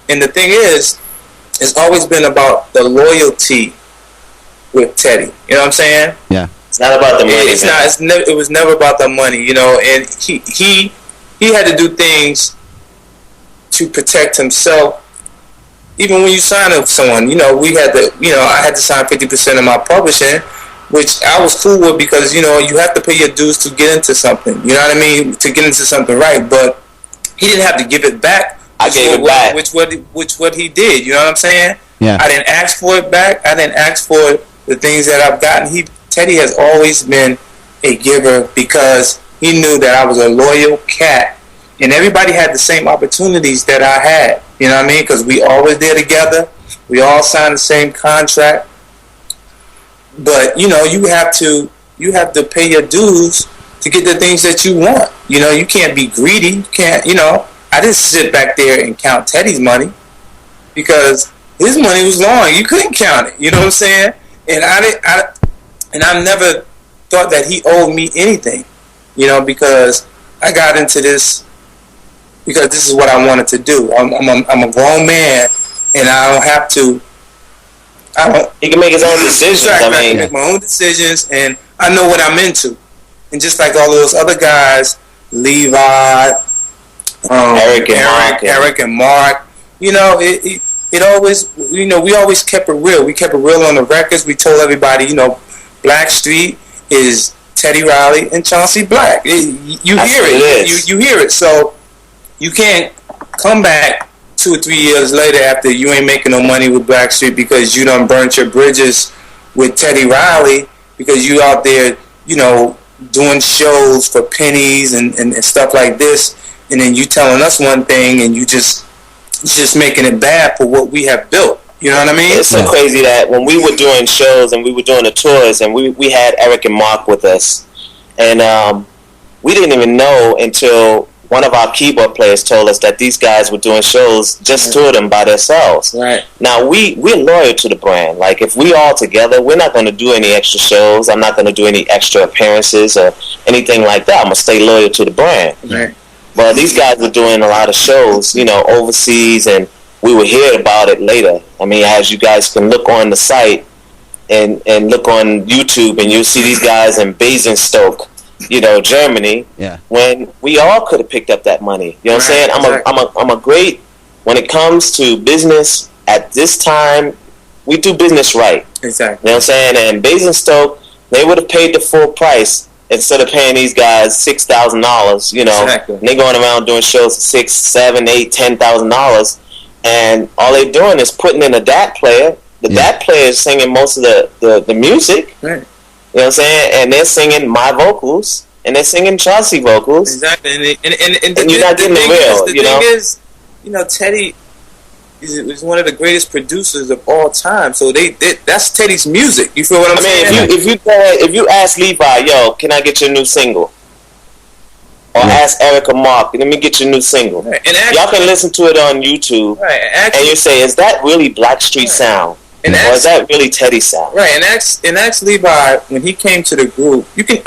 And the thing is, it's always been about the loyalty with Teddy. You know what I'm saying? Yeah. It's not about the money. It's not. It was never about the money. You know, and he had to do things to protect himself. Even when you sign up someone, you know, I had to sign 50% of my publishing, which I was cool with because, you know, you have to pay your dues to get into something. You know what I mean? To get into something right. But he didn't have to give it back. I gave it back. Which what he did. You know what I'm saying? Yeah. I didn't ask for it back. I didn't ask for the things that I've gotten. Teddy has always been a giver because he knew that I was a loyal cat. And everybody had the same opportunities that I had. You know what I mean? Because we always there together. We all signed the same contract. But, you know, you have to pay your dues to get the things that you want. You know, you can't be greedy. You can't, you know. I didn't sit back there and count Teddy's money because his money was long. You couldn't count it. You know what I'm saying? And I never thought that he owed me anything. You know, because I got into this because this is what I wanted to do. I'm a grown man, and I don't have to. He can make his own decisions. Exactly. I can make my own decisions, and I know what I'm into. And just like all those other guys, Levi, Eric and Mark, you know, it always, you know, we always kept it real. We kept it real on the records. We told everybody, you know, Blackstreet is Teddy Riley and Chauncey Black. You hear it. You hear it. So you can't come back 2 or 3 years later after you ain't making no money with Blackstreet because you done burnt your bridges with Teddy Riley because you out there, you know, doing shows for pennies and stuff like this, and then you telling us one thing and you just making it bad for what we have built. You know what I mean? It's so crazy that when we were doing shows and we were doing the tours and we had Eric and Mark with us, and we didn't even know until one of our keyboard players told us that these guys were doing shows, just toured them by themselves. Right. Now, we're loyal to the brand. Like, if we all together, we're not going to do any extra shows. I'm not going to do any extra appearances or anything like that. I'm going to stay loyal to the brand. Right. But these guys were doing a lot of shows, you know, overseas, and we would hear about it later. I mean, as you guys can look on the site and look on YouTube, and you'll see these guys in Basingstoke, you know, Germany, when we all could have picked up that money. You know what I'm saying? I'm a great, when it comes to business at this time, we do business right. Exactly. You know what I'm saying? And Basingstoke, they would have paid the full price instead of paying these guys $6,000, you know. Exactly. And they going around doing shows for $6,000, $7,000, $8,000, $10,000, and all they doing is putting in a DAT player. The DAT player is singing most of the music. Right. You know what I'm saying? And they're singing my vocals, and they're singing Chauncey vocals. Exactly. And you're not getting the real, the thing is, you know, Teddy is one of the greatest producers of all time. So that's Teddy's music. You feel what I'm saying? If you ask Levi, yo, can I get your new single? Or ask Eric or Mark, let me get your new single. Right. And y'all can listen to it on YouTube. Right. And you say, is that really Blackstreet sound? Or is that really Teddy sound? Right, and ask Levi when he came to the group. You can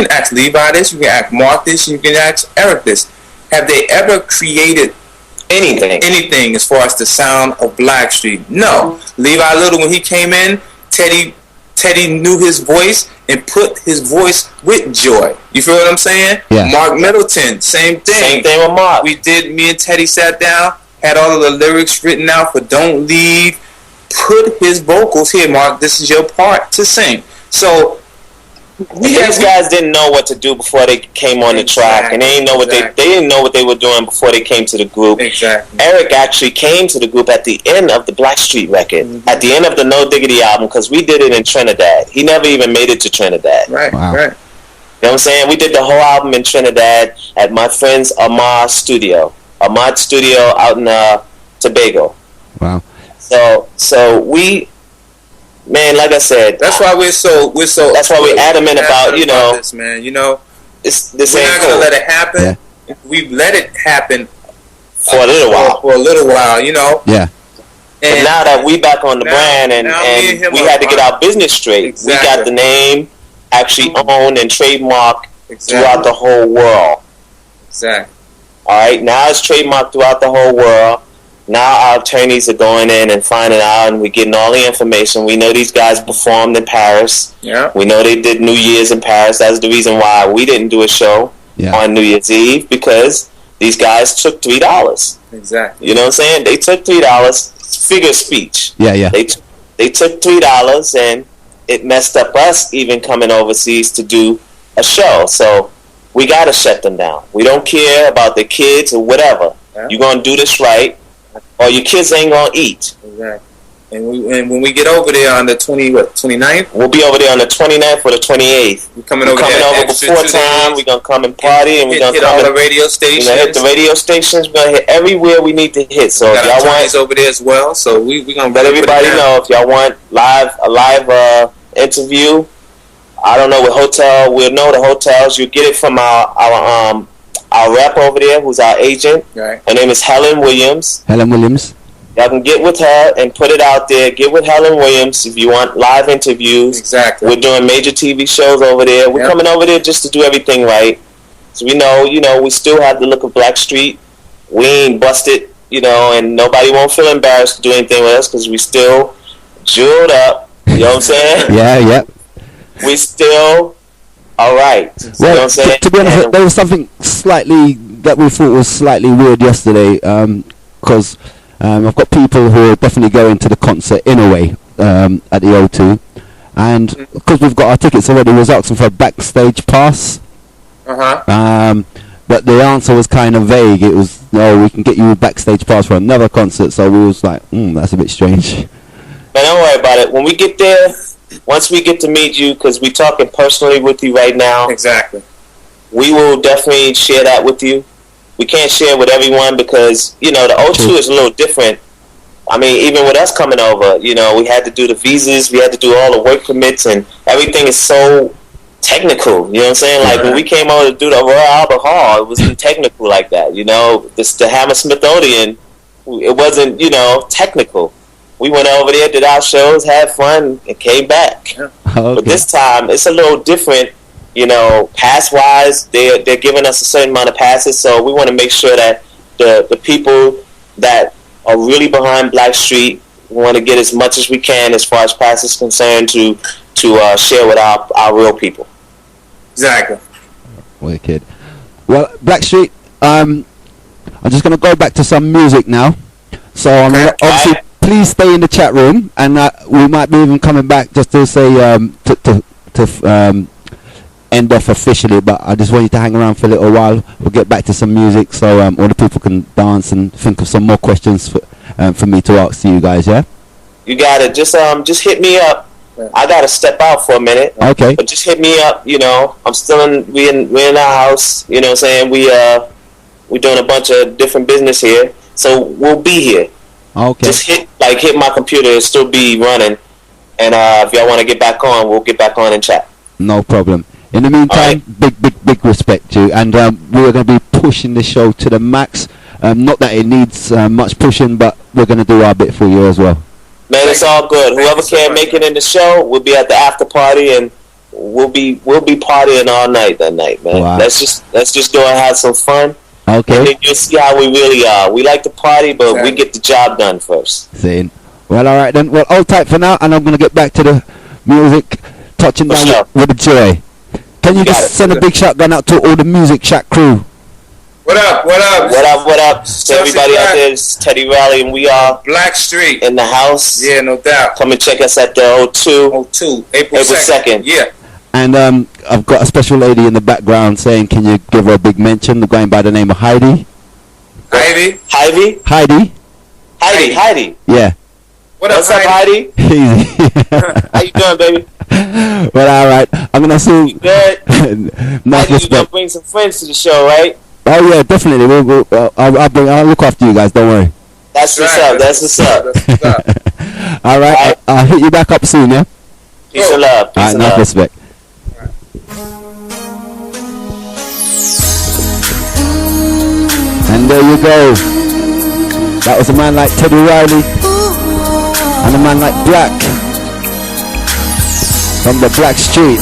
ask Levi this, you can ask Mark this, you can ask Eric this. Have they ever created anything as far as the sound of Blackstreet? No. Levi Little, when he came in, Teddy knew his voice and put his voice with joy. You feel what I'm saying? Yeah. Mark Middleton, same thing. Same thing with Mark. Me and Teddy sat down, had all of the lyrics written out for Don't Leave. Put his vocals here, Mark. This is your part to sing. So these guys didn't know what to do before they came on the track, and they didn't know what they didn't know what they were doing before they came to the group. Exactly. Eric actually came to the group at the end of the Blackstreet record, at the end of the No Diggity album, because we did it in Trinidad. He never even made it to Trinidad. Right. Wow. Right. You know what I'm saying? We did the whole album in Trinidad at my friend's Ahmad studio out in Tobago. Wow. So we, man, like I said, that's why we're so. That's why we're adamant about, you know, this, man. You know, this we're not gonna let it happen. Yeah. We've let it happen for a little while. You know. Yeah. And but now that we back on the brand and we had to get our business straight, we got the name actually owned and trademarked throughout the whole world. Exactly. All right, now it's trademarked throughout the whole world. Now our attorneys are going in and finding out, and we're getting all the information. We know these guys performed in Paris. Yeah. We know they did New Year's in Paris. That's the reason why we didn't do a show on New Year's Eve, because these guys took $3. Exactly. You know what I'm saying? They took $3. Figure speech. Yeah. They took $3, and it messed up us even coming overseas to do a show. So we got to shut them down. We don't care about the kids or whatever. Yeah. You're going to do this right, or your kids ain't going to eat. Exactly. And when we get over there on the 29th? We'll be over there on the 29th or the 28th. We're coming over before time. We're going to come and party. And we're going to hit all the radio stations. We're going to hit the radio stations. We're going to hit everywhere we need to hit. So if y'all want over there as well. So we're going to let everybody know if y'all want a live interview. I don't know what hotel. We'll know the hotels. You get it from our rep over there, who's our agent. Right. Her name is Helen Williams. Y'all can get with her and put it out there. Get with Helen Williams if you want live interviews. Exactly. We're doing major TV shows over there. We're coming over there just to do everything right. So we know, we still have the look of Blackstreet. We ain't busted, and nobody won't feel embarrassed to do anything with us because we still jeweled up. You know what I'm saying? Yeah. We still all right. Well, you know what I'm saying? To be honest, there was something slightly that we thought was slightly weird yesterday, because I've got people who are definitely going to the concert in a way at the O2, and because we've got our tickets already, we was asking for a backstage pass. But the answer was kind of vague. It was, no, we can get you a backstage pass for another concert. So we was like, that's a bit strange. Man, don't worry about it. When we get there, once we get to meet you, because we're talking personally with you right now. Exactly. We will definitely share that with you. We can't share with everyone because, the O2 is a little different. I mean, even with us coming over, we had to do the visas, we had to do all the work permits, and everything is so technical. You know what I'm saying? Like, when we came over to do the Royal Albert Hall, it wasn't technical like that. The Hammersmith Odeon, it wasn't, technical. We went over there, did our shows, had fun, and came back. Okay. But this time, it's a little different. Pass-wise, they're giving us a certain amount of passes, so we want to make sure that the people that are really behind Blackstreet, we want to get as much as we can as far as passes concerned to share with our real people. Exactly. Wicked. Well, Blackstreet, I'm just going to go back to some music now. So obviously, please stay in the chat room, and we might be even coming back just to say to end off officially, but I just want you to hang around for a little while. We'll get back to some music so all the people can dance and think of some more questions for me to ask to you guys. Yeah, you got it. Just hit me up. I gotta step out for a minute. Okay, but just hit me up. I'm still we're in our house. You know what I'm saying? We're doing a bunch of different business here, so we'll be here. Okay, just hit my computer. It'll still be running, and if y'all want to get back on, we'll get back on and chat. No problem. In the meantime, big respect to you, and we're going to be pushing the show to the max. Not that it needs much pushing, but we're going to do our bit for you as well. Man, it's all good. Whoever can't make it in the show, we'll be at the after party, and we'll be partying all night that night, man. Wow. Let's just go and have some fun. Okay. And then you'll see how we really are. We like to party, but we get the job done first. Saying, well, all right then. Well, hold tight for now, and I'm going to get back to the music, touching down with the joy. Can you just send a big shotgun out to all the Music Shack crew? What up? To everybody out there, it's Teddy Riley, and we are Blackstreet in the house. Yeah, no doubt. Come and check us at the O2. April 2nd. Yeah. And I've got a special lady in the background saying, can you give her a big mention? Going by the name of Heidi. Heidi. Yeah. What's up, Heidi? How you doing, baby? Well, all right. I'm gonna assume. You good? Heidi, you gonna bring some friends to the show, right? Oh yeah, definitely. I'll look after you guys. Don't worry. That's what's up. All right. I'll hit you back up soon. Yeah. Peace and love. All right. Enough respect. And there you go. That was a man like Teddy Riley and a man like Black from the Blackstreet.